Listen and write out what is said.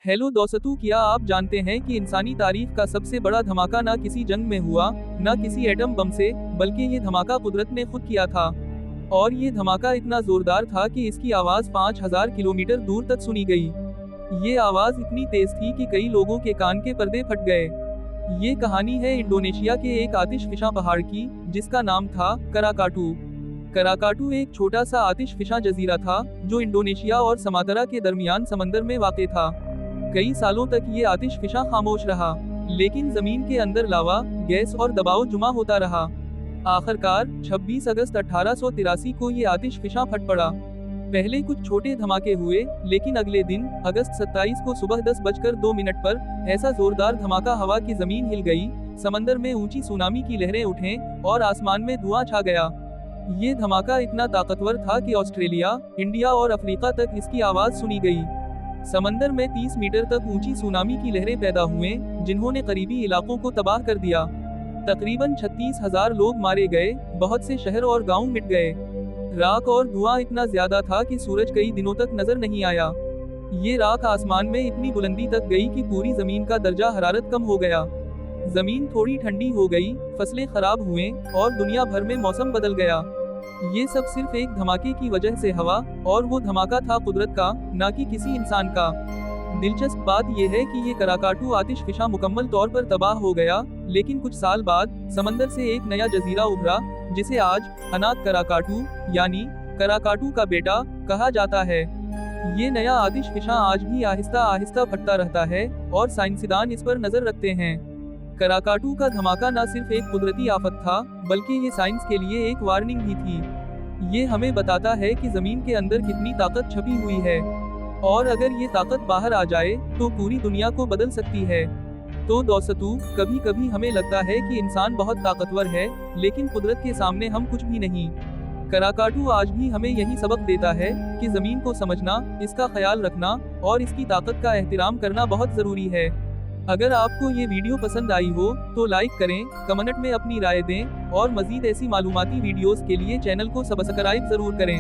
Hello दोस्तों, क्या आप जानते हैं कि इंसानी तारीख का सबसे बड़ा धमाका ना किसी जंग में हुआ, ना किसी एटम बम से, बल्कि ये धमाका कुदरत ने खुद किया था। और ये धमाका इतना जोरदार था कि इसकी आवाज 5000 किलोमीटर दूर तक सुनी गई। ये आवाज इतनी तेज थी कि कई लोगों के कान के पर्दे फट गए। ये कहानी है इंडोनेशिया के एक आतिशफिशा पहाड़ की, जिसका नाम था कराकाटू। कराकाटू एक छोटा सा आतिशफिशा जजीरा था, जो इंडोनेशिया और समातरा के दरमियान समंदर में वाक़ था। कई सालों तक ये आतिशफिशा खामोश रहा, लेकिन जमीन के अंदर लावा, गैस और दबाव जमा होता रहा। आखिरकार 26 अगस्त 1883 को ये आतिशफिशा फट पड़ा। पहले कुछ छोटे धमाके हुए, लेकिन अगले दिन अगस्त 27 को सुबह 10:02 पर ऐसा जोरदार धमाका हवा की जमीन हिल गई, समंदर में ऊंची सुनामी की लहरें उठें और आसमान में धुआं छा गया। ये धमाका इतना ताकतवर था कि ऑस्ट्रेलिया, इंडिया और अफ्रीका तक इसकी आवाज सुनी गई। समंदर में 30 मीटर तक ऊंची सुनामी की लहरें पैदा हुए, जिन्होंने करीबी इलाकों को तबाह कर दिया। तकरीबन 36,000 लोग मारे गए, बहुत से शहर और गांव मिट गए। राख और धुआं इतना ज्यादा था कि सूरज कई दिनों तक नजर नहीं आया। ये राख आसमान में इतनी बुलंदी तक गई कि पूरी जमीन का दर्जा हरारत कम हो गया। जमीन थोड़ी ठंडी हो गई, फसलें खराब हुए और दुनिया भर में मौसम बदल गया। ये सब सिर्फ एक धमाके की वजह से हुआ, और वो धमाका था कुदरत का, ना कि किसी इंसान का। दिलचस्प बात यह है कि ये कराकाटू आतिशफिशा मुकम्मल तौर पर तबाह हो गया, लेकिन कुछ साल बाद समंदर से एक नया जजीरा उभरा, जिसे आज अनाक कराकाटू यानी कराकाटू का बेटा कहा जाता है। ये नया आतिशफिशा आज भी आहिस्ता आहिस्ता फटता रहता है, और साइंसदान इस पर नजर रखते हैं। कराकाटू का धमाका न सिर्फ एक कुदरती आफत था, बल्कि ये साइंस के लिए एक वार्निंग भी थी। ये हमें बताता है कि जमीन के अंदर कितनी ताकत छुपी हुई है, और अगर ये ताकत बाहर आ जाए तो पूरी दुनिया को बदल सकती है। तो दोस्तों, कभी कभी हमें लगता है कि इंसान बहुत ताकतवर है, लेकिन कुदरत के सामने हम कुछ भी नहीं। कराकाटू आज भी हमें यही सबक देता है कि जमीन को समझना, इसका ख्याल रखना और इसकी ताकत का एहतराम करना बहुत जरूरी है। अगर आपको ये वीडियो पसंद आई हो तो लाइक करें, कमेंट में अपनी राय दें, और मजीद ऐसी मालूमाती वीडियोस के लिए चैनल को सब्सक्राइब जरूर करें।